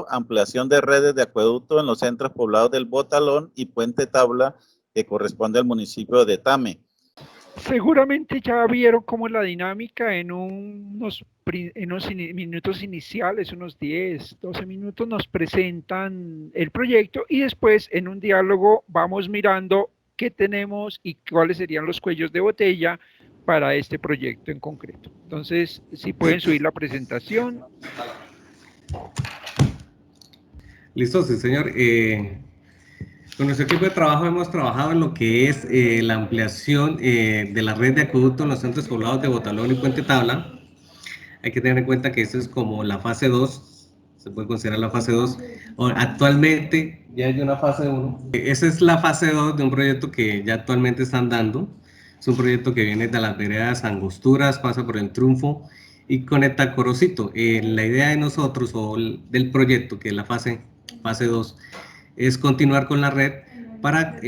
proyecto ampliación de redes de acueducto en los centros poblados del Botalón y Puente Tabla, que corresponde al municipio de Tame. Seguramente ya vieron cómo es la dinámica en unos minutos iniciales, unos 10, 12 minutos, nos presentan el proyecto y después en un diálogo vamos mirando qué tenemos y cuáles serían los cuellos de botella para este proyecto en concreto. Entonces, si pueden subir la presentación. Listo, sí, señor. Con nuestro equipo de trabajo hemos trabajado en lo que es la ampliación de la red de acueducto en los centros poblados de Botalón y Puente Tabla. Hay que tener en cuenta que esto es como la fase 2, se puede considerar la fase 2. Actualmente ya hay una fase 1. Esa es la fase 2 de un proyecto que ya actualmente están dando. Es un proyecto que viene de las veredas Angosturas, pasa por el Triunfo y conecta Corocito. La idea de nosotros o del proyecto, que es la fase 2, es continuar con la red para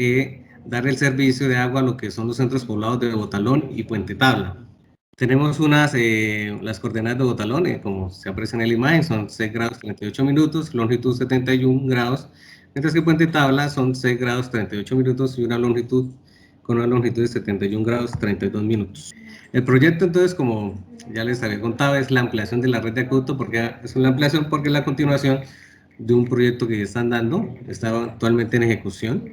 dar el servicio de agua a lo que son los centros poblados de Botalón y Puente Tabla. Tenemos las coordenadas de Botalón, como se aprecia en la imagen, son 6 grados 38 minutos, longitud 71 grados, mientras que Puente Tabla son 6 grados 38 minutos y con una longitud de 71 grados 32 minutos. El proyecto, entonces, como ya les había contado, es la ampliación de la red de acueducto, porque es una ampliación porque es la continuación de un proyecto que están dando, está actualmente en ejecución.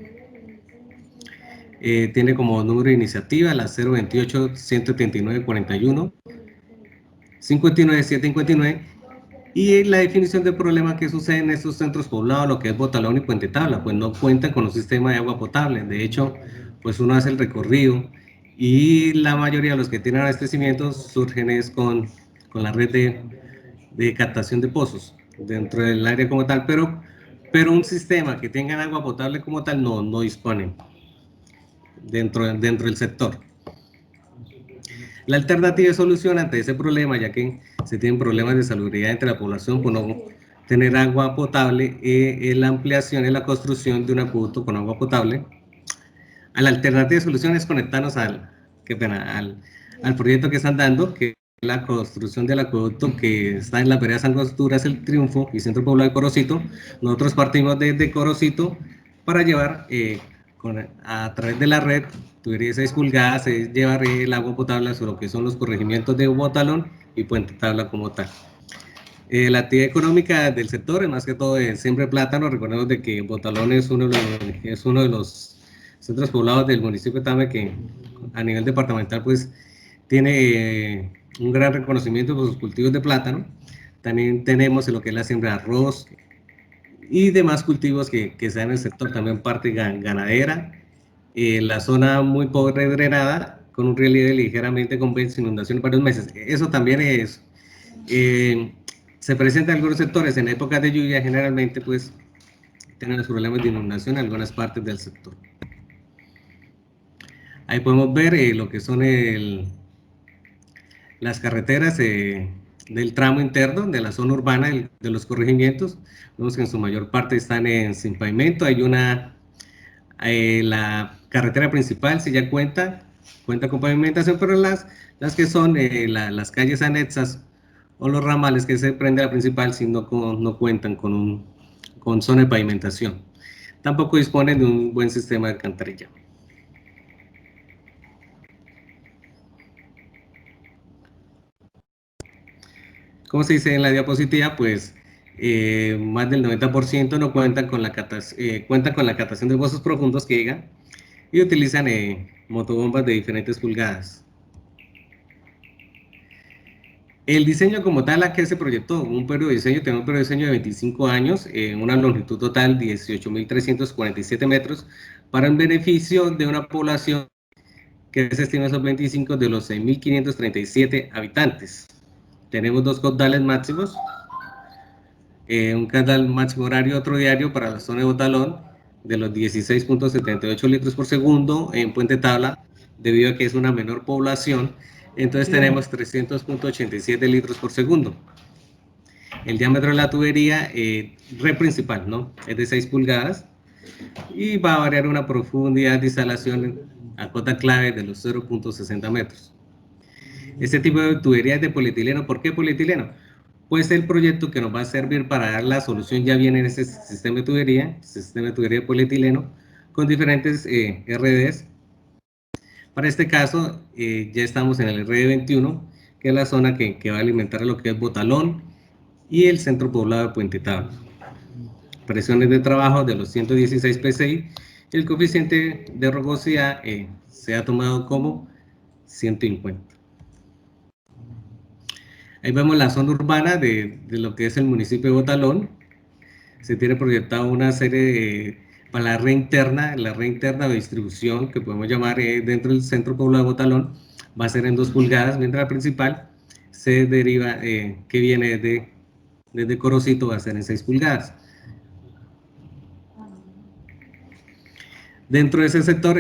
Tiene como número de iniciativa la 028-139-41, 59-759, y la definición del problema que sucede en estos centros poblados, lo que es Botalón y Puente Tabla, pues no cuentan con un sistema de agua potable. De hecho, pues uno hace el recorrido y la mayoría de los que tienen abastecimientos surgen es con la red de captación de pozos dentro del área como tal, pero un sistema que tenga agua potable como tal no disponen dentro del sector. La alternativa de solución ante ese problema, ya que se tienen problemas de salubridad entre la población por no tener agua potable, es la ampliación y la construcción de un acueducto con agua potable. La alternativa de solución es conectarnos al proyecto que están dando, que es la construcción del acueducto que está en la vereda San Costuras, el Triunfo y Centro Poblado de Corocito. Nosotros partimos de Corocito para llevar a través de la red tubería de 6 pulgadas, es llevar el agua potable a lo que son los corregimientos de Botalón y Puente Tabla como tal. La actividad económica del sector es más que todo siempre plátano. Recordemos de que Botalón es uno de los centros poblados del municipio de Tame que a nivel departamental pues tiene un gran reconocimiento por sus cultivos de plátano. También tenemos lo que es la siembra de arroz y demás cultivos que se dan en el sector, también parte ganadera. La zona muy pobre drenada, con un relieve ligeramente con inundaciones varios meses. Eso también es, se presenta en algunos sectores en épocas de lluvia, generalmente pues tienen los problemas de inundación en algunas partes del sector. Ahí podemos ver lo que son las carreteras del tramo interno de la zona urbana de los corregimientos. Vemos que en su mayor parte están sin pavimento. Hay la carretera principal sí ya cuenta con pavimentación, pero las que son las calles anexas o los ramales que se prende a la principal sí no cuentan con zona de pavimentación. Tampoco disponen de un buen sistema de alcantarillado. Como se dice en la diapositiva, pues más del 90% no cuentan con la captación de pozos profundos que llegan y utilizan motobombas de diferentes pulgadas. El diseño como tal a que se proyectó, tenemos un periodo de diseño de 25 años, una longitud total de 18.347 metros, para el beneficio de una población que se estima son 25 de los 6.537 habitantes. Tenemos 2 caudales máximos, un caudal máximo horario y otro diario para la zona de Botalón de los 16.78 litros por segundo, en Puente Tabla, debido a que es una menor población, entonces tenemos 300.87 litros por segundo. El diámetro de la tubería, red principal, ¿no? Es de 6 pulgadas y va a variar una profundidad de instalación a cota clave de los 0.60 metros. Este tipo de tubería es de polietileno. ¿Por qué polietileno? pues el proyecto que nos va a servir para dar la solución ya viene en ese sistema de tubería de polietileno, con diferentes RDs. Para este caso, ya estamos en el RD 21, que es la zona que va a alimentar lo que es Botalón y el centro poblado de Puente Tabla. Presiones de trabajo de los 116 PSI, el coeficiente de rugosidad se ha tomado como 150. Ahí vemos la zona urbana de lo que es el municipio de Botalón. Se tiene proyectado una serie para la red interna de distribución, que podemos llamar dentro del centro poblado de Botalón, va a ser en 2 pulgadas, mientras la principal se deriva, que viene desde Corocito, va a ser en 6 pulgadas. Dentro de ese sector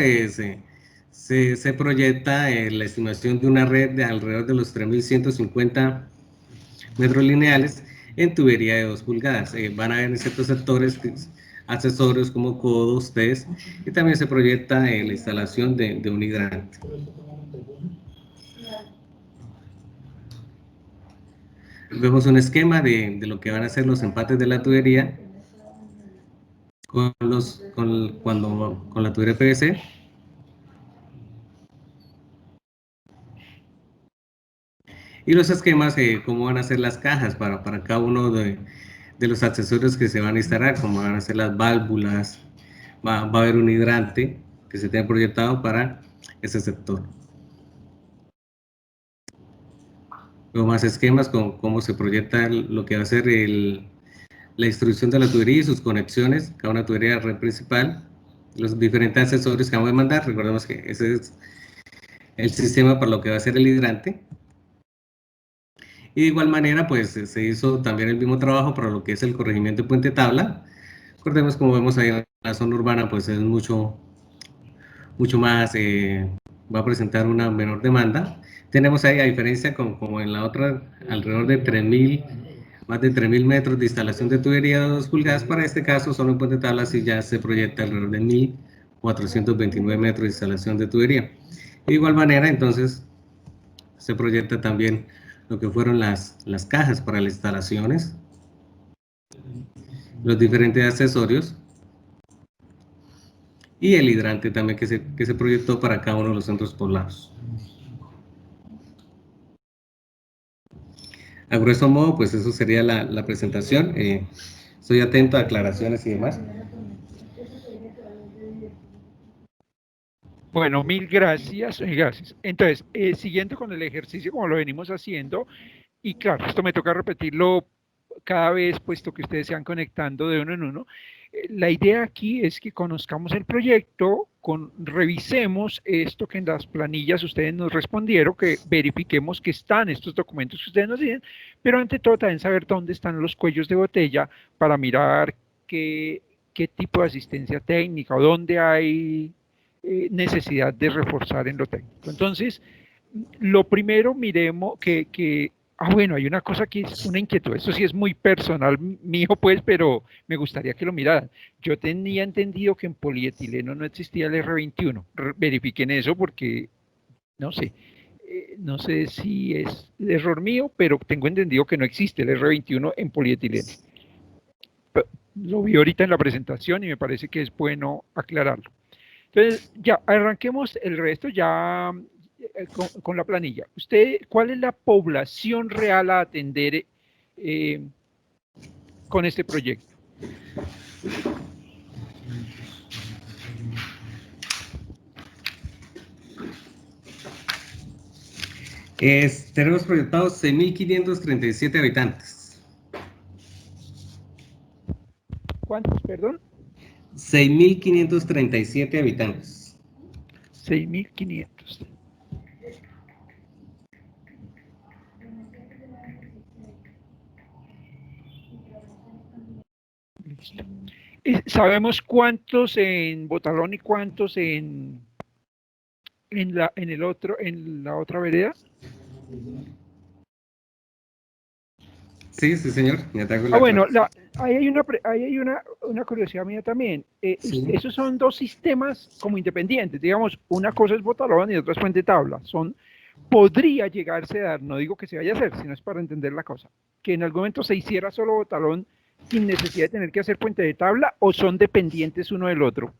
se proyecta la estimación de una red de alrededor de los 3.150 metros lineales en tubería de 2 pulgadas. Van a haber en ciertos sectores accesorios como codos, test, y también se proyecta la instalación de un hidrante. Vemos un esquema de lo que van a ser los empates de la tubería con la tubería PVC. Y los esquemas, cómo van a ser las cajas para cada uno de los accesorios que se van a instalar, cómo van a ser las válvulas, va a haber un hidrante que se tiene proyectado para ese sector. Luego más esquemas con cómo se proyecta lo que va a ser la distribución de la tubería y sus conexiones, cada una tubería red principal, los diferentes accesorios que vamos a mandar. Recordemos que ese es el sistema para lo que va a ser el hidrante. Y de igual manera, pues se hizo también el mismo trabajo para lo que es el corregimiento de Puente Tabla. Recordemos, como vemos ahí en la zona urbana, pues es mucho más, va a presentar una menor demanda. Tenemos ahí, a diferencia como en la otra, alrededor de más de 3.000 metros de instalación de tubería de 2 pulgadas. Para este caso, solo en Puente Tabla sí ya se proyecta alrededor de 1.429 metros de instalación de tubería. De igual manera, entonces, se proyecta también lo que fueron las cajas para las instalaciones, los diferentes accesorios y el hidrante también que se proyectó para cada uno de los centros poblados. A grueso modo, pues eso sería la presentación. Estoy atento a aclaraciones y demás. Bueno, mil gracias. Gracias. Entonces, siguiendo con el ejercicio como lo venimos haciendo, y claro, esto me toca repetirlo cada vez, puesto que ustedes se van conectando de uno en uno. La idea aquí es que conozcamos el proyecto, revisemos esto que en las planillas ustedes nos respondieron, que verifiquemos que están estos documentos que ustedes nos dicen, pero ante todo también saber dónde están los cuellos de botella para mirar qué tipo de asistencia técnica o dónde hay necesidad de reforzar en lo técnico. Entonces, lo primero miremos bueno, hay una cosa que es una inquietud, eso sí es muy personal mío pues, pero me gustaría que lo miraran. Yo tenía entendido que en polietileno no existía el R21, verifiquen eso porque, no sé si es error mío, pero tengo entendido que no existe el R21 en polietileno. Lo vi ahorita en la presentación y me parece que es bueno aclararlo. Entonces, ya, arranquemos el resto ya con la planilla. ¿Cuál es la población real a atender con este proyecto? Tenemos proyectados 6.537 habitantes. ¿Cuántos, perdón? 6.537 habitantes. 6.500. Listo. ¿Sabemos cuántos en Botalón y cuántos en la otra vereda? Sí, señor. Bueno, ahí hay una curiosidad mía también. Sí. Esos son dos sistemas como independientes. Digamos, una cosa es Botalón y otra es Puente Tabla. Son podría llegarse a dar, no digo que se vaya a hacer, sino es para entender la cosa, que en algún momento se hiciera solo Botalón sin necesidad de tener que hacer puente de tabla, o son dependientes uno del otro.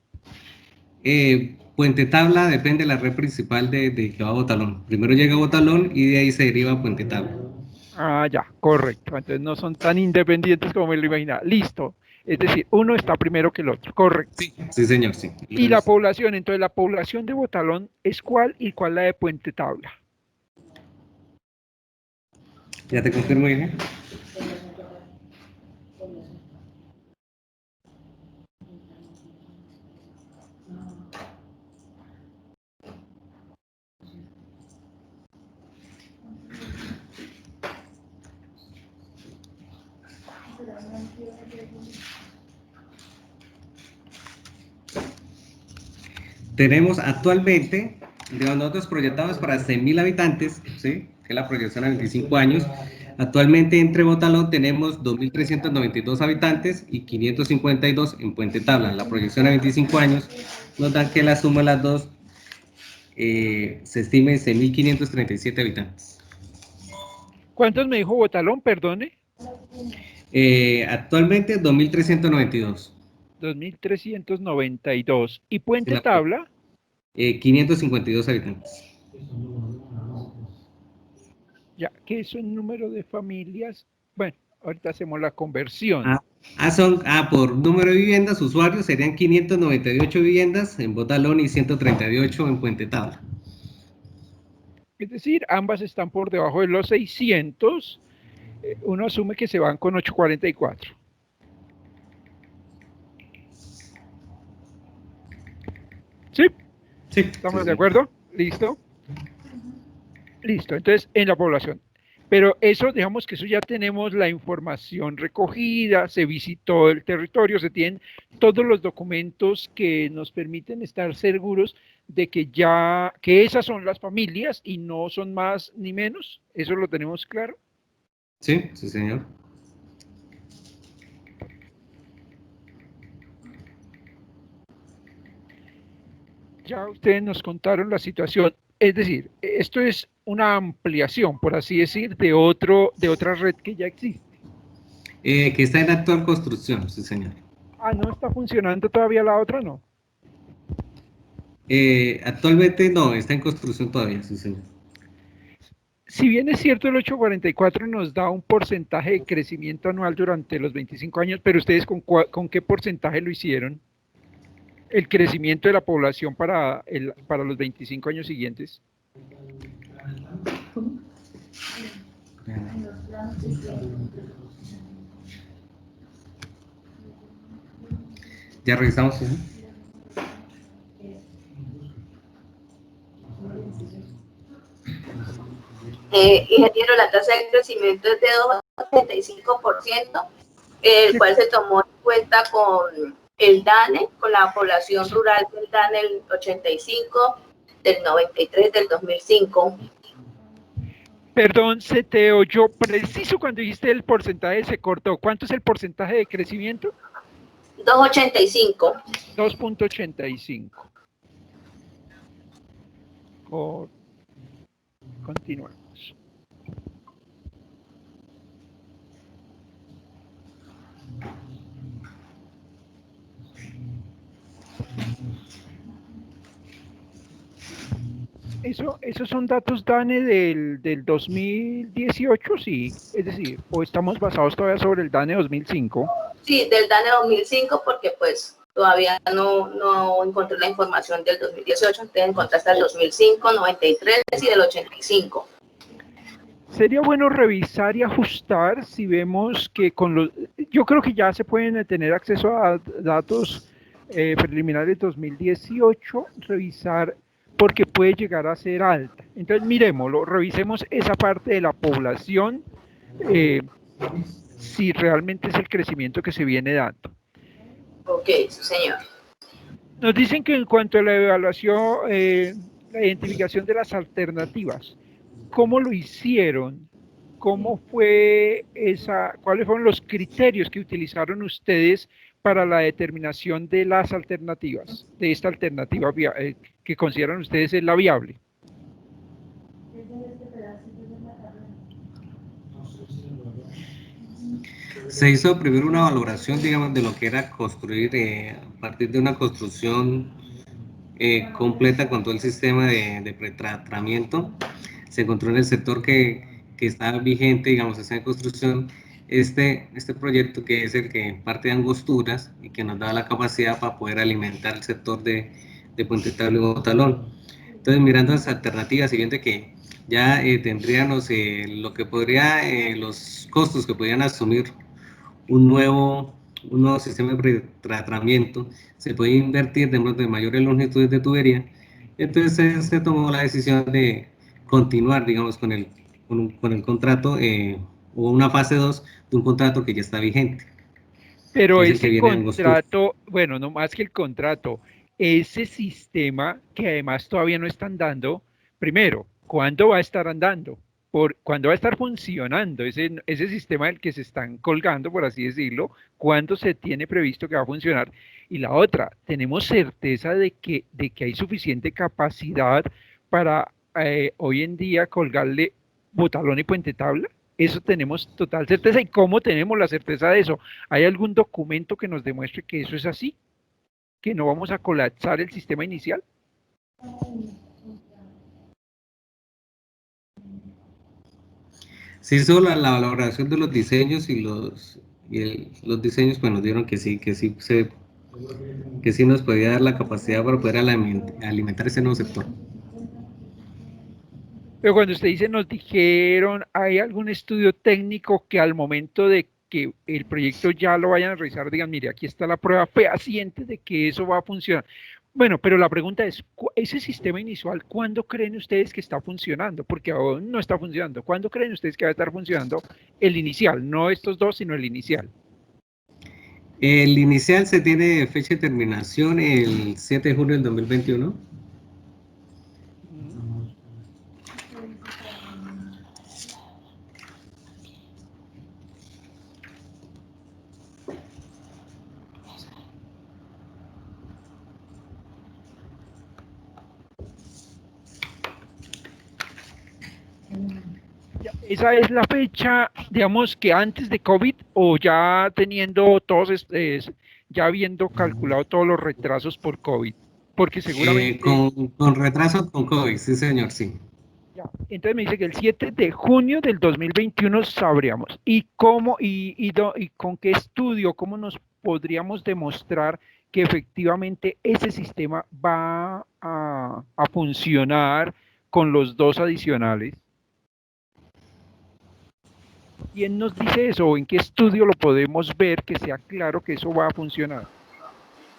Puente tabla depende de la red principal de que va a Botalón. Primero llega Botalón y de ahí se deriva a puente tabla. Ah, ya, correcto. Entonces no son tan independientes como me lo imaginaba. Listo. Es decir, uno está primero que el otro, correcto. Sí, sí señor, sí. Y la población, entonces la población de Botalón es cuál y cuál la de Puente Tabla. Ya te confirmo, Irene. Tenemos actualmente, digamos, nosotros proyectamos para 100.000 habitantes, ¿sí? Que es la proyección a 25 años. Actualmente entre Botalón tenemos 2.392 habitantes y 552 en Puente Tabla. La proyección a 25 años nos da que la suma de las dos se estima en 6.537 habitantes. ¿Cuántos me dijo Botalón, perdone? Actualmente 2.392. 2.392. ¿Y Puente Tabla? 552 habitantes. Ya, ¿qué es el número de familias? Bueno, ahorita hacemos la conversión. Por número de viviendas, usuarios serían 598 viviendas en Botalón y 138 en Puente Tabla. Es decir, ambas están por debajo de los 600. Uno asume que se van con 844. ¿Sí? Sí. ¿Estamos de acuerdo? ¿Listo? Listo, entonces en la población. Pero eso, digamos que eso ya tenemos la información recogida, se visitó el territorio, se tienen todos los documentos que nos permiten estar seguros de que esas son las familias y no son más ni menos. ¿Eso lo tenemos claro? Sí, sí, señor. Ya ustedes nos contaron la situación. Es decir, esto es una ampliación, por así decir, de otra red que ya existe. Que está en actual construcción, sí, señor. Ah, ¿no está funcionando todavía la otra? No. Actualmente no, está en construcción todavía, sí, señor. Si bien es cierto, el 844 nos da un porcentaje de crecimiento anual durante los 25 años, pero ustedes con qué porcentaje lo hicieron? El crecimiento de la población para los 25 años siguientes. Ya revisamos, ¿sí? Ingeniero, la tasa de crecimiento es de 2,75%, el cual se tomó en cuenta con el DANE, con la población rural del DANE del 85, del 93, del 2005. Perdón, se te oyó preciso cuando dijiste el porcentaje, se cortó. ¿Cuánto es el porcentaje de crecimiento? 2,85. 2.85. Continuamos. ¿Esos son datos, DANE, del 2018, sí? Es decir, ¿o estamos basados todavía sobre el DANE 2005? Sí, del DANE 2005, porque pues todavía no encontré la información del 2018, entonces encontré hasta el 2005, 93 y del 85. Sería bueno revisar y ajustar si vemos que yo creo que ya se pueden tener acceso a datos preliminares 2018, revisar porque puede llegar a ser alta. Entonces miremoslo, revisemos esa parte de la población, si realmente es el crecimiento que se viene dando. Ok, sí, señor. Nos dicen que en cuanto a la evaluación, la identificación de las alternativas, ¿cómo lo hicieron? ¿Cómo fue cuáles fueron los criterios que utilizaron ustedes para la determinación de las alternativas, de esta alternativa que consideran ustedes es la viable? Se hizo primero una valoración, digamos, de lo que era construir a partir de una construcción completa con todo el sistema de pretratamiento. Se encontró en el sector que está vigente, digamos, está en construcción, este proyecto que es el que parte de Angosturas y que nos da la capacidad para poder alimentar el sector de Puente Tabla y Botalón. Entonces, mirando las alternativas, y viendo que ya tendríamos lo que podría, los costos que podrían asumir un nuevo sistema de tratamiento, se puede invertir de mayores longitudes de tubería. Entonces se tomó la decisión de continuar, digamos, con el contrato o una fase 2 de un contrato que ya está vigente. Pero Es el que ese viene en Angostura. contrato, bueno, no más que el contrato, ese sistema que además todavía no están dando, primero, ¿cuándo va a estar andando? ¿Cuándo va a estar funcionando ese sistema del que se están colgando, por así decirlo? ¿Cuándo se tiene previsto que va a funcionar? Y la otra, ¿tenemos certeza de que hay suficiente capacidad para hoy en día colgarle Botalón y Puente Tabla? Eso tenemos total certeza. ¿Y cómo tenemos la certeza de eso? ¿Hay algún documento que nos demuestre que eso es así? ¿Que no vamos a colapsar el sistema inicial? Se hizo la valoración de los diseños y los diseños pues nos dieron que sí nos podía dar la capacidad para poder alimentar ese nuevo sector. Pero cuando usted dice nos dijeron, ¿hay algún estudio técnico que al momento de que el proyecto ya lo vayan a revisar digan, mire, aquí está la prueba fehaciente de que eso va a funcionar? Bueno, pero la pregunta es, ese sistema inicial, ¿cuándo creen ustedes que está funcionando? Porque aún no está funcionando. ¿Cuándo creen ustedes que va a estar funcionando el inicial? No estos dos, sino el inicial. El inicial se tiene fecha de terminación el 7 de junio del 2021. ¿Esa es la fecha, digamos, que antes de COVID o ya teniendo todos, ya habiendo calculado todos los retrasos por COVID? Porque seguramente... Con retraso con COVID, sí señor, sí. Ya. Entonces me dice que el 7 de junio del 2021 sabríamos. ¿Y cómo, y con qué estudio, cómo nos podríamos demostrar que efectivamente ese sistema va a funcionar con los dos adicionales? ¿Quién nos dice eso o en qué estudio lo podemos ver que sea claro que eso va a funcionar?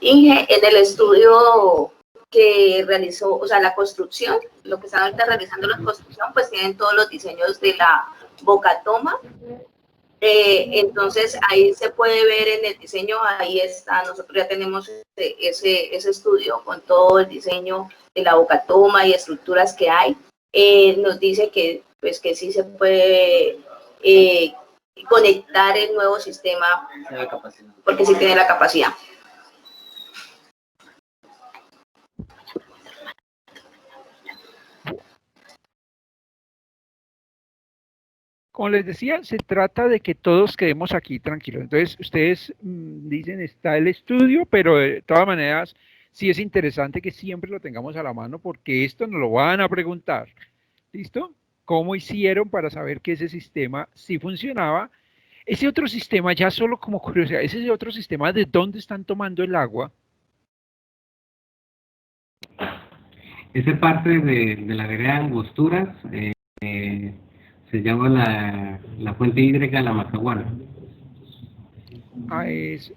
Inge, en el estudio que realizó, o sea, la construcción, lo que están ahorita realizando la construcción, pues tienen todos los diseños de la boca toma. Entonces ahí se puede ver en el diseño, ahí está, nosotros ya tenemos ese estudio con todo el diseño de la boca toma y estructuras que hay. Nos dice que, pues, que sí se puede conectar el nuevo sistema porque sí tiene la capacidad. Como les decía, se trata de que todos quedemos aquí tranquilos. Entonces, ustedes dicen, está el estudio, pero de todas maneras, sí es interesante que siempre lo tengamos a la mano porque esto nos lo van a preguntar. ¿Listo? ¿Cómo hicieron para saber que ese sistema sí funcionaba? Ese otro sistema, ya solo como curiosidad, ese otro sistema, ¿de dónde están tomando el agua? Esa parte de la vereda Angosturas se llama la fuente hídrica de la Macahuana. Ah, es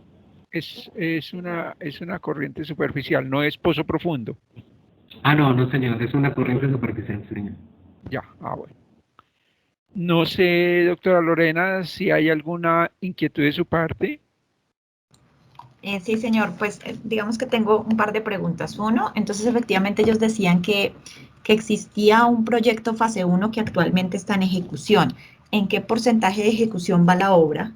una corriente superficial, no es pozo profundo. Ah, no señor, es una corriente superficial, señor. Ya, bueno. No sé, doctora Lorena, si hay alguna inquietud de su parte. Sí, señor, pues digamos que tengo un par de preguntas. Uno, entonces efectivamente ellos decían que existía un proyecto fase 1 que actualmente está en ejecución. ¿En qué porcentaje de ejecución va la obra?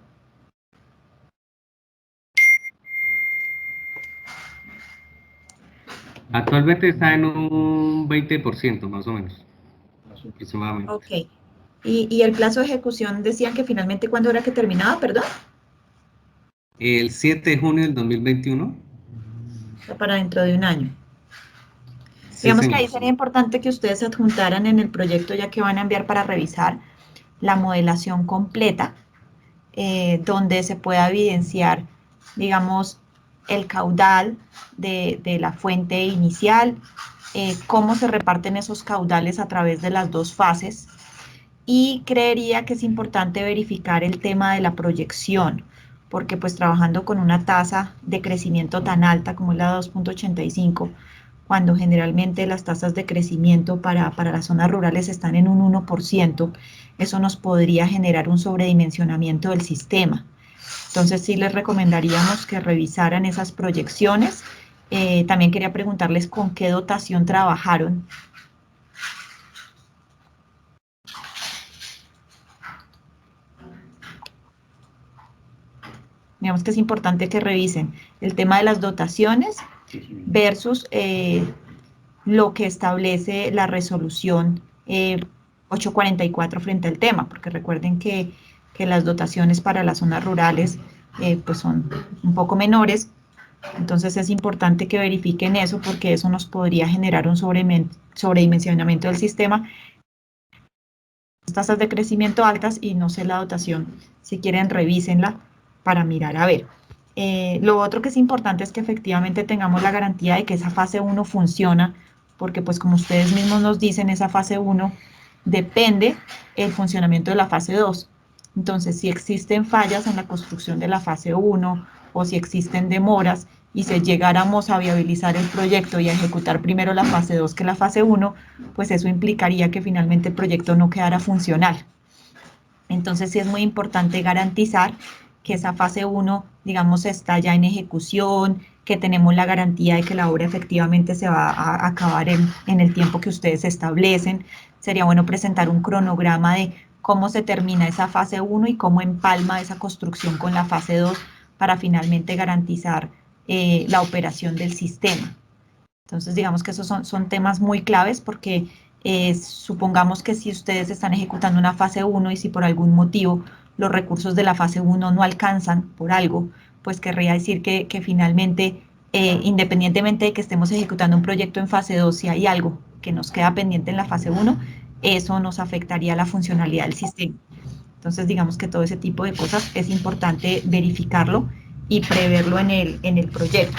Actualmente está en un 20% más o menos, aproximadamente. Ok. ¿Y el plazo de ejecución decían que finalmente cuándo era que terminaba, perdón? El 7 de junio del 2021. O sea, para dentro de un año. Sí, Digamos que señor. ahí sería importante que ustedes se adjuntaran en el proyecto ya que van a enviar para revisar la modelación completa, donde se pueda evidenciar, digamos, el caudal de la fuente inicial, cómo se reparten esos caudales a través de las dos fases, y creería que es importante verificar el tema de la proyección, porque pues trabajando con una tasa de crecimiento tan alta como es la 2.85, cuando generalmente las tasas de crecimiento para las zonas rurales están en un 1%, eso nos podría generar un sobredimensionamiento del sistema. Entonces sí les recomendaríamos que revisaran esas proyecciones. También quería preguntarles con qué dotación trabajaron. Digamos que es importante que revisen el tema de las dotaciones versus lo que establece la resolución 844 frente al tema, porque recuerden que las dotaciones para las zonas rurales pues son un poco menores, entonces es importante que verifiquen eso porque eso nos podría generar un sobredimensionamiento del sistema, tasas de crecimiento altas y no sé la dotación, si quieren revísenla para mirar a ver. Lo otro que es importante es que efectivamente tengamos la garantía de que esa fase 1 funciona, porque pues como ustedes mismos nos dicen, esa fase 1 depende el funcionamiento de la fase 2. Entonces, si existen fallas en la construcción de la fase 1 o si existen demoras y si llegáramos a viabilizar el proyecto y a ejecutar primero la fase 2 que la fase 1, pues eso implicaría que finalmente el proyecto no quedara funcional. Entonces, sí es muy importante garantizar que esa fase 1, digamos, está ya en ejecución, que tenemos la garantía de que la obra efectivamente se va a acabar en el tiempo que ustedes establecen. Sería bueno presentar un cronograma de cómo se termina esa fase 1 y cómo empalma esa construcción con la fase 2 para finalmente garantizar la operación del sistema. Entonces, digamos que esos son temas muy claves porque supongamos que si ustedes están ejecutando una fase 1 y si por algún motivo los recursos de la fase 1 no alcanzan por algo, pues querría decir que finalmente, independientemente de que estemos ejecutando un proyecto en fase 2, si hay algo que nos queda pendiente en la fase 1, eso nos afectaría la funcionalidad del sistema. Entonces, digamos que todo ese tipo de cosas es importante verificarlo y preverlo en el proyecto.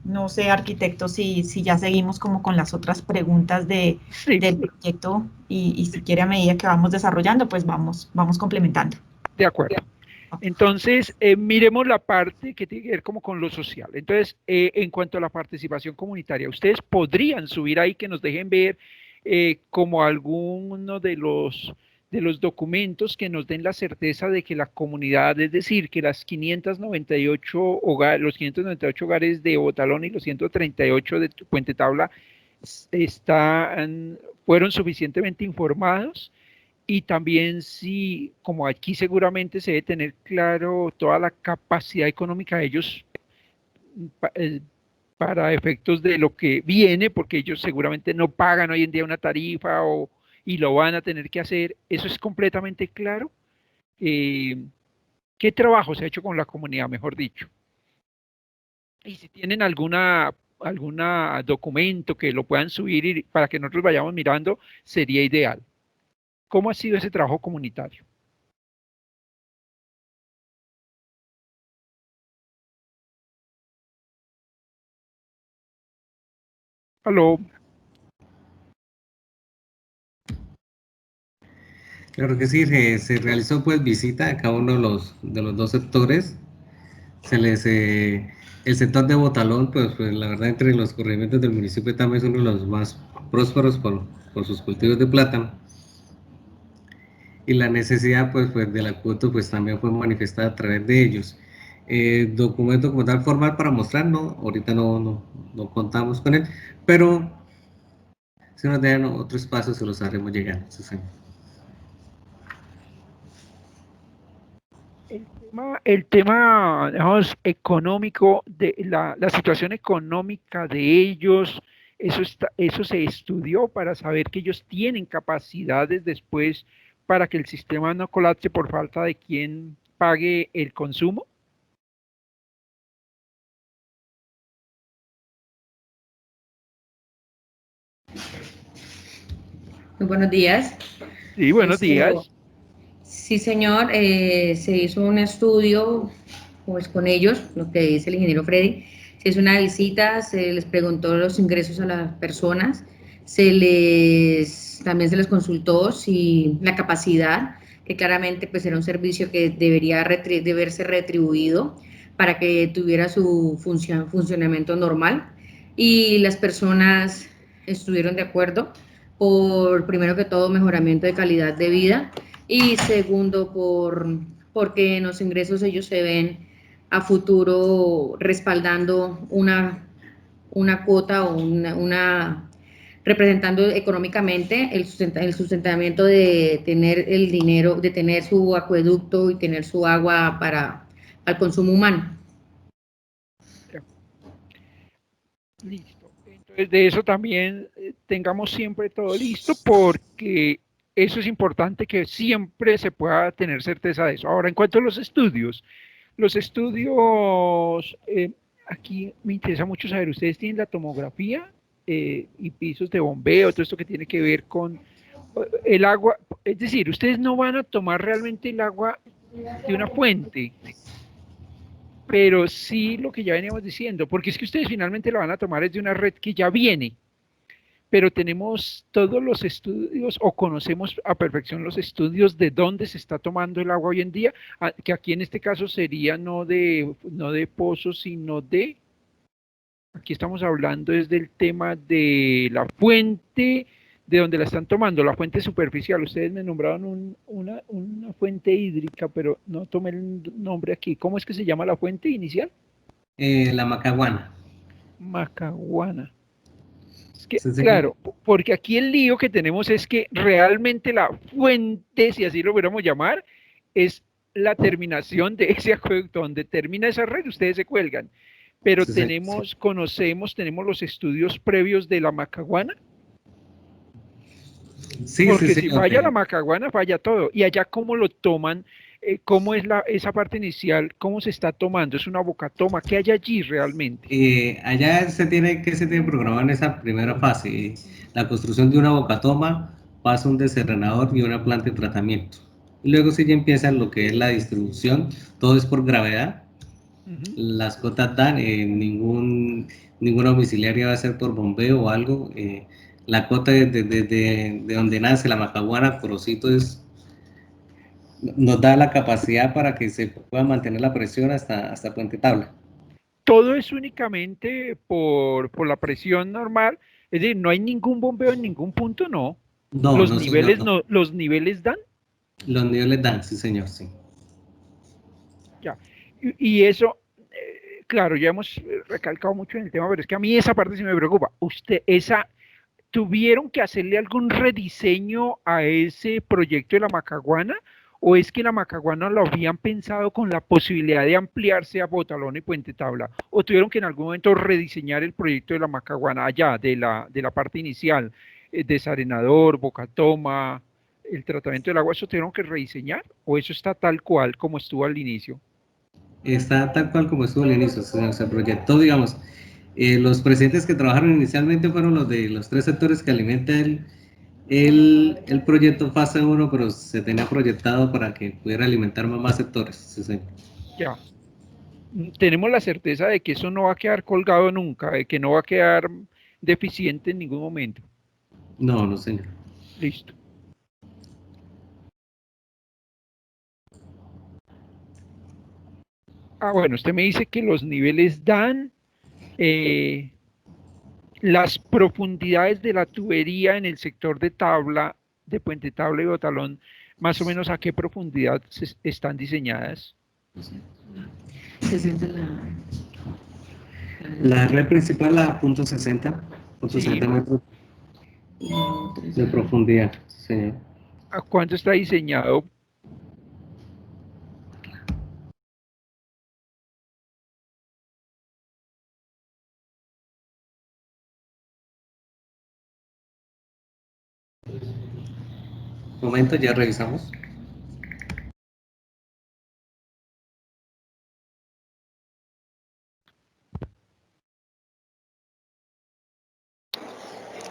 No sé, arquitecto, si ya seguimos como con las otras preguntas del proyecto y si quiere a medida que vamos desarrollando, pues vamos complementando. De acuerdo. Entonces, miremos la parte que tiene que ver como con lo social. Entonces, en cuanto a la participación comunitaria, ustedes podrían subir ahí que nos dejen ver como alguno de los documentos que nos den la certeza de que la comunidad, es decir, que las 598 hogares, los 598 hogares de Botalón y los 138 de Puente Tabla fueron suficientemente informados. Y también si, como aquí seguramente se debe tener claro toda la capacidad económica de ellos para efectos de lo que viene, porque ellos seguramente no pagan hoy en día una tarifa y lo van a tener que hacer, eso es completamente claro. ¿Qué trabajo se ha hecho con la comunidad, mejor dicho? Y si tienen alguna documento que lo puedan subir para que nosotros vayamos mirando, sería ideal. ¿Cómo ha sido ese trabajo comunitario? Aló. Claro que sí, se realizó pues visita a cada uno de los dos sectores. El sector de Botalón, pues la verdad entre los corregimientos del municipio también es uno de los más prósperos por sus cultivos de plátano. Y la necesidad pues del acueducto pues también fue manifestada a través de ellos. Documento como tal formal para mostrar, no, ahorita no contamos con él, pero si nos dejan otro espacio se los haremos llegar. Sí. El tema, digamos, económico, de la situación económica de ellos, eso se estudió para saber que ellos tienen capacidades después para que el sistema no colapse por falta de quien pague el consumo. Muy buenos días. Sí, buenos días. Sí, señor, se hizo un estudio pues, con ellos, lo que dice el ingeniero Freddy. Se hizo una visita, se les preguntó los ingresos a las personas, también se les consultó si la capacidad, que claramente pues, era un servicio que de verse retribuido para que tuviera su funcionamiento normal. Y las personas estuvieron de acuerdo por, primero que todo, mejoramiento de calidad de vida y segundo, porque en los ingresos ellos se ven a futuro respaldando una cuota o representando económicamente el sustentamiento de tener el dinero, de tener su acueducto y tener su agua para el consumo humano. Listo. Entonces, de eso también tengamos siempre todo listo porque eso es importante que siempre se pueda tener certeza de eso. Ahora, en cuanto a los estudios, aquí me interesa mucho saber, ¿ustedes tienen la tomografía y pisos de bombeo, todo esto que tiene que ver con el agua? Es decir, ustedes no van a tomar realmente el agua de una fuente, pero sí lo que ya veníamos diciendo, porque es que ustedes finalmente la van a tomar es de una red que ya viene, pero tenemos todos los estudios o conocemos a perfección los estudios de dónde se está tomando el agua hoy en día, que aquí en este caso sería no de pozos, sino de, aquí estamos hablando es del tema de la fuente, de donde la están tomando, la fuente superficial. Ustedes me nombraron una fuente hídrica, pero no tomé el nombre aquí. ¿Cómo es que se llama la fuente inicial? La Macaguana. Macaguana. Es que, Sí, señor. claro, porque aquí el lío que tenemos es que realmente la fuente, si así lo pudiéramos llamar, es la terminación de ese acueducto. Donde termina esa red, ustedes se cuelgan. Pero Sí, señor. tenemos los estudios previos de la Macaguana, Sí, sí, porque si señor. falla la Macaguana, falla todo. Y allá, ¿cómo lo toman? ¿Cómo es esa parte inicial? ¿Cómo se está tomando? ¿Es una bocatoma? ¿Qué hay allí realmente? Allá se tiene programado en esa primera fase, la construcción de una bocatoma, pasa un desenrenador y una planta de tratamiento. Y luego sí ya empieza lo que es la distribución, todo es por gravedad, Ujú. las cotas dan, ninguna domiciliaria va a ser por bombeo o algo. La cota de donde nace la Macaguana, Corocito, nos da la capacidad para que se pueda mantener la presión hasta Puente Tabla. Todo es únicamente por la presión normal, es decir, no hay ningún bombeo en ningún punto, no. No, no, señor, no. Los niveles dan, Los niveles dan, sí, señor, sí. ya. Y eso, claro, ya hemos recalcado mucho en el tema, pero es que a mí esa parte sí me preocupa. ¿Tuvieron que hacerle algún rediseño a ese proyecto de la Macaguana? ¿O es que la Macaguana lo habían pensado con la posibilidad de ampliarse a Botalón y Puente Tabla? ¿O tuvieron que en algún momento rediseñar el proyecto de la Macaguana allá, de la parte inicial, desarenador, bocatoma, el tratamiento del agua? ¿Eso tuvieron que rediseñar? ¿O eso está tal cual como estuvo al inicio? Está tal cual como estuvo al inicio, se proyectó, digamos, los presidentes que trabajaron inicialmente fueron los de los tres sectores que alimenta el proyecto fase 1, pero se tenía proyectado para que pudiera alimentar más sectores. Sí, sí. Ya. Tenemos la certeza de que eso no va a quedar colgado nunca, de que no va a quedar deficiente en ningún momento. No, no, señor. Listo. Ah, bueno, usted me dice que los niveles dan eh, las profundidades de la tubería en el sector de Tabla, de Puente Tabla y Botalón, más o menos a qué profundidad están diseñadas. La red principal a punto Sí. 60 metros de profundidad, señor. ¿A cuánto está diseñado? Momento, ya revisamos.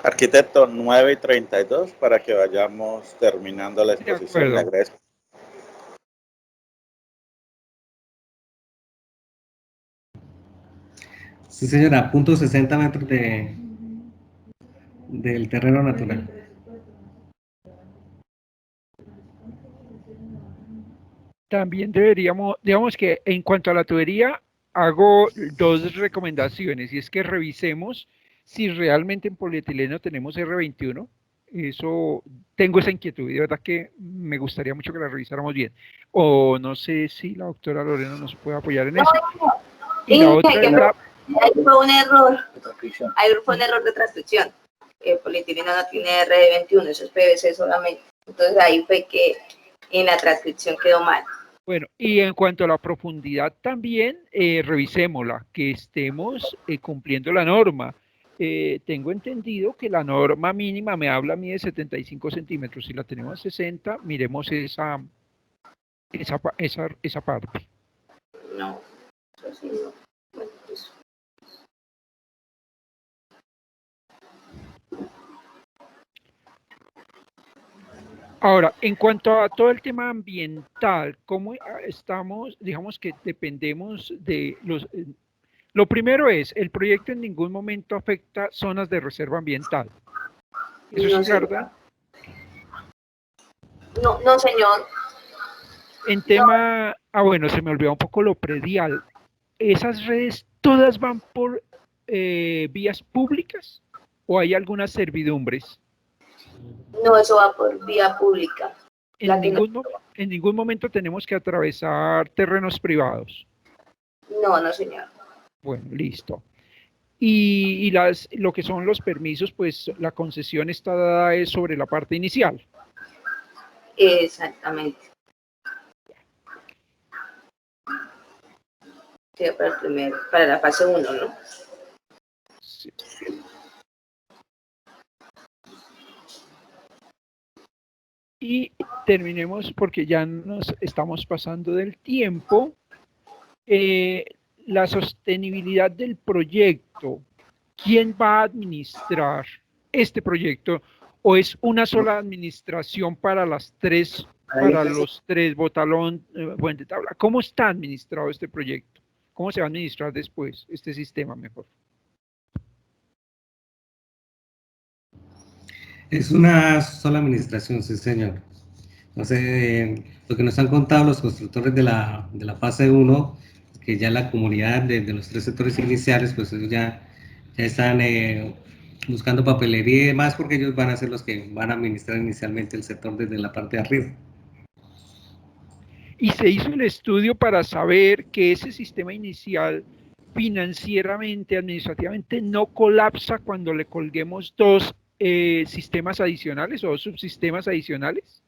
Arquitecto, 9:32 para que vayamos terminando la exposición. Le agradezco. Sí, señora, punto 60 metros del terreno natural. También deberíamos, digamos que en cuanto a la tubería, hago dos recomendaciones, y es que revisemos si realmente en polietileno tenemos R21. Eso, tengo esa inquietud, y de verdad que me gustaría mucho que la revisáramos bien. O no sé si la doctora Lorena nos puede apoyar en eso. Y la otra es la... Ahí fue un error. Ahí fue un error de transcripción. El polietileno no tiene R21, eso es PVC solamente. Entonces ahí fue que en la transcripción quedó mal. Bueno, y en cuanto a la profundidad también, revisémosla, que estemos cumpliendo la norma. Tengo entendido que la norma mínima me habla a mí de 75 centímetros. Si la tenemos a 60, miremos esa parte. No, eso sí no. Bueno, pues. Ahora, en cuanto a todo el tema ambiental, ¿cómo estamos? Digamos que dependemos de los... Lo primero es, el proyecto en ningún momento afecta zonas de reserva ambiental. ¿Eso No, es verdad? No, no, señor. En tema... bueno, se me olvidó un poco lo predial. ¿Esas redes todas van por vías públicas o hay algunas servidumbres? No, eso va por vía pública. En ningún momento tenemos que atravesar terrenos privados. No, no, señor. Bueno, listo. Y lo que son los permisos, pues la concesión está dada es sobre la parte inicial. Exactamente. Sí, para la fase 1, ¿no? Sí. Y terminemos porque ya nos estamos pasando del tiempo. La sostenibilidad del proyecto. ¿Quién va a administrar este proyecto? ¿O es una sola administración para los tres Botalón, Puente Tabla? ¿Cómo está administrado este proyecto? ¿Cómo se va a administrar después este sistema mejor? Es una sola administración, sí, señor. Entonces, lo que nos han contado los constructores de la fase 1, que ya la comunidad de los tres sectores iniciales, pues ellos ya están buscando papelería y demás, porque ellos van a ser los que van a administrar inicialmente el sector desde la parte de arriba. Y se hizo el estudio para saber que ese sistema inicial financieramente, administrativamente, no colapsa cuando le colguemos dos sistemas adicionales o subsistemas adicionales.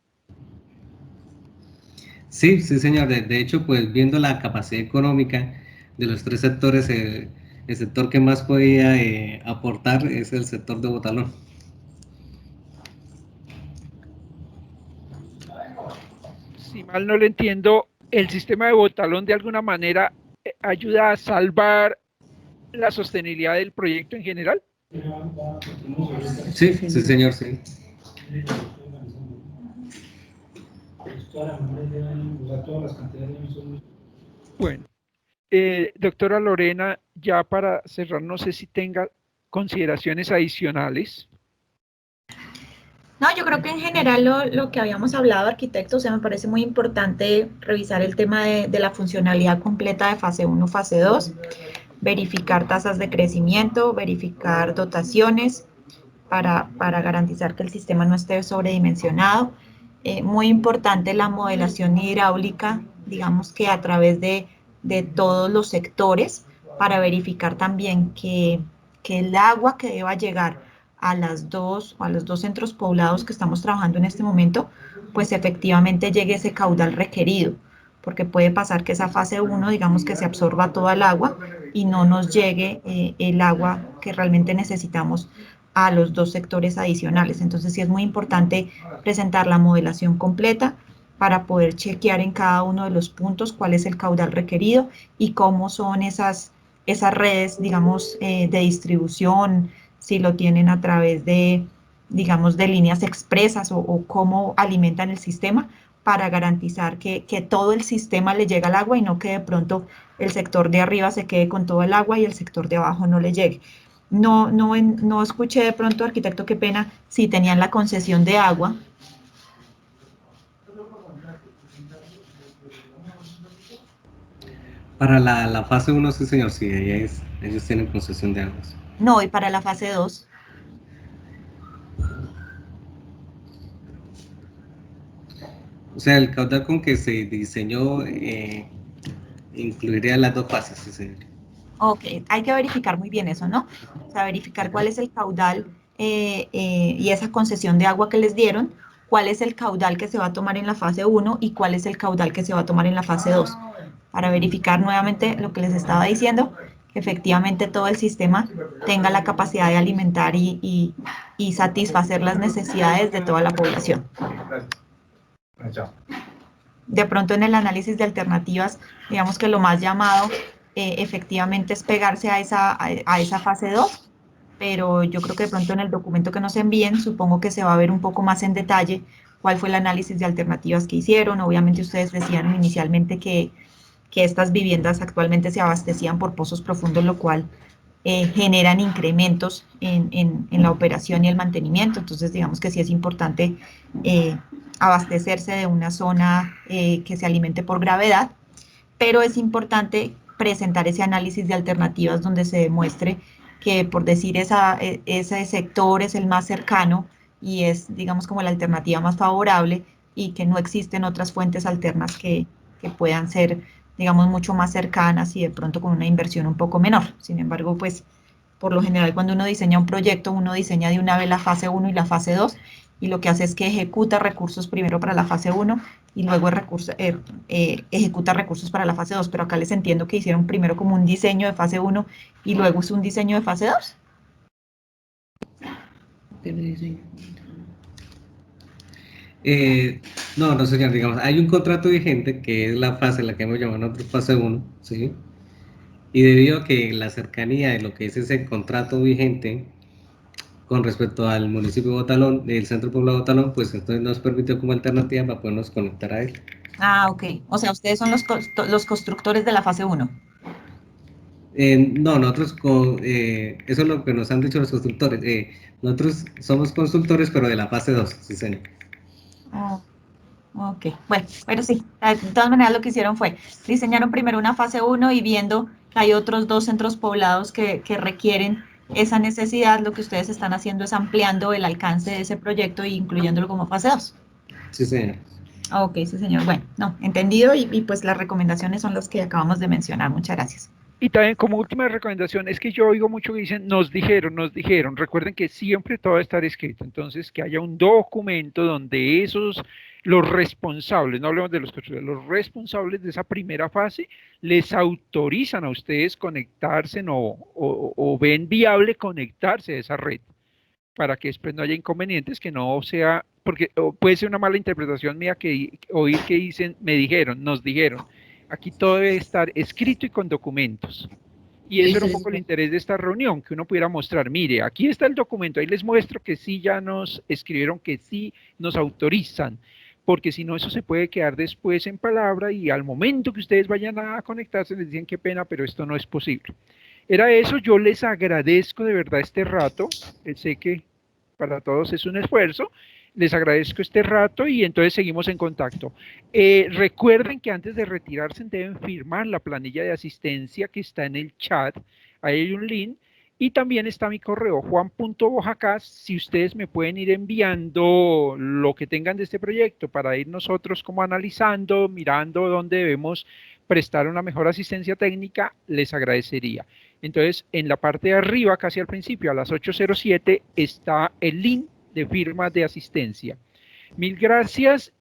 Sí, sí, señor. De hecho, pues viendo la capacidad económica de los tres sectores, el sector que más podía aportar es el sector de Botalón. Si mal no le entiendo, el sistema de Botalón de alguna manera ayuda a salvar la sostenibilidad del proyecto en general. Sí, sí, señor, sí. Bueno, doctora Lorena, ya para cerrar, no sé si tenga consideraciones adicionales. No, yo creo que en general lo que habíamos hablado, arquitecto, o sea, me parece muy importante revisar el tema de la funcionalidad completa de fase 1, fase 2, verificar tasas de crecimiento, verificar dotaciones para garantizar que el sistema no esté sobredimensionado. Muy importante la modelación hidráulica, digamos que a través de todos los sectores, para verificar también que el agua que deba llegar a los dos centros poblados que estamos trabajando en este momento, pues efectivamente llegue ese caudal requerido, porque puede pasar que esa fase 1, digamos que se absorba toda el agua y no nos llegue el agua que realmente necesitamos a los dos sectores adicionales. Entonces sí es muy importante presentar la modelación completa para poder chequear en cada uno de los puntos cuál es el caudal requerido y cómo son esas redes, digamos, de distribución si lo tienen a través de, digamos, de líneas expresas o cómo alimentan el sistema para garantizar que todo el sistema le llega al agua y no que de pronto el sector de arriba se quede con todo el agua y el sector de abajo no le llegue. No escuché de pronto, arquitecto, qué pena, si tenían la concesión de agua. Para la fase 1, sí, señor, sí, ellos tienen concesión de aguas. No, y para la fase 2. O sea, el caudal con que se diseñó incluiría las dos fases, sí, señor. Ok, hay que verificar muy bien eso, ¿no? O sea, verificar cuál es el caudal y esa concesión de agua que les dieron, cuál es el caudal que se va a tomar en la fase 1 y cuál es el caudal que se va a tomar en la fase 2, para verificar nuevamente lo que les estaba diciendo, que efectivamente todo el sistema tenga la capacidad de alimentar y satisfacer las necesidades de toda la población. De pronto en el análisis de alternativas, digamos que lo más llamado efectivamente es pegarse a esa fase 2, pero yo creo que de pronto en el documento que nos envíen, supongo que se va a ver un poco más en detalle cuál fue el análisis de alternativas que hicieron. Obviamente ustedes decían inicialmente que estas viviendas actualmente se abastecían por pozos profundos, lo cual generan incrementos en la operación y el mantenimiento. Entonces, digamos que sí es importante abastecerse de una zona que se alimente por gravedad, pero es importante presentar ese análisis de alternativas donde se demuestre que, por decir, ese sector es el más cercano y es, digamos, como la alternativa más favorable y que no existen otras fuentes alternas que puedan ser, digamos, mucho más cercanas y de pronto con una inversión un poco menor. Sin embargo, pues, por lo general, cuando uno diseña un proyecto, uno diseña de una vez la fase 1 y la fase 2, y lo que hace es que ejecuta recursos primero para la fase 1 y luego ejecuta recursos para la fase 2, pero acá les entiendo que hicieron primero como un diseño de fase 1 y luego es un diseño de fase 2. No, señor, digamos, hay un contrato vigente que es la fase, la que hemos llamado nosotros fase 1, ¿sí? Y debido a que la cercanía de lo que es ese contrato vigente con respecto al municipio de Botalón, del centro poblado de Botalón, pues entonces nos permitió como alternativa para podernos conectar a él. Ah, ok. O sea, ustedes son los constructores de la fase 1. No, nosotros, eso es lo que nos han dicho los constructores. Nosotros somos consultores, pero de la fase 2, sí, señor. Oh, ok, bueno, pero sí, de todas maneras lo que hicieron fue, diseñaron primero una fase 1 y viendo que hay otros 2 centros poblados que requieren esa necesidad, lo que ustedes están haciendo es ampliando el alcance de ese proyecto e incluyéndolo como fase 2. Sí, señor. Ok, sí, señor. Bueno, no, entendido y pues las recomendaciones son las que acabamos de mencionar. Muchas gracias. Y también como última recomendación, es que yo oigo mucho que dicen, nos dijeron. Recuerden que siempre todo va a estar escrito. Entonces, que haya un documento donde los responsables, no hablemos de los constructores, los responsables de esa primera fase, les autorizan a ustedes conectarse o ven viable conectarse a esa red, para que después no haya inconvenientes, que no sea, porque puede ser una mala interpretación mía que oír que dicen, nos dijeron. Aquí todo debe estar escrito y con documentos. Y eso era un poco el interés de esta reunión, que uno pudiera mostrar, mire, aquí está el documento, ahí les muestro que sí ya nos escribieron que sí nos autorizan, porque si no eso se puede quedar después en palabra y al momento que ustedes vayan a conectarse les dicen qué pena, pero esto no es posible. Era eso, yo les agradezco de verdad este rato, sé que para todos es un esfuerzo, les agradezco este rato y entonces seguimos en contacto. Recuerden que antes de retirarse deben firmar la planilla de asistencia que está en el chat, ahí hay un link, y también está mi correo, juan.bojacas, si ustedes me pueden ir enviando lo que tengan de este proyecto para ir nosotros como analizando, mirando dónde debemos prestar una mejor asistencia técnica, les agradecería. Entonces, en la parte de arriba, casi al principio, a las 8:07, está el link de firma de asistencia. Mil gracias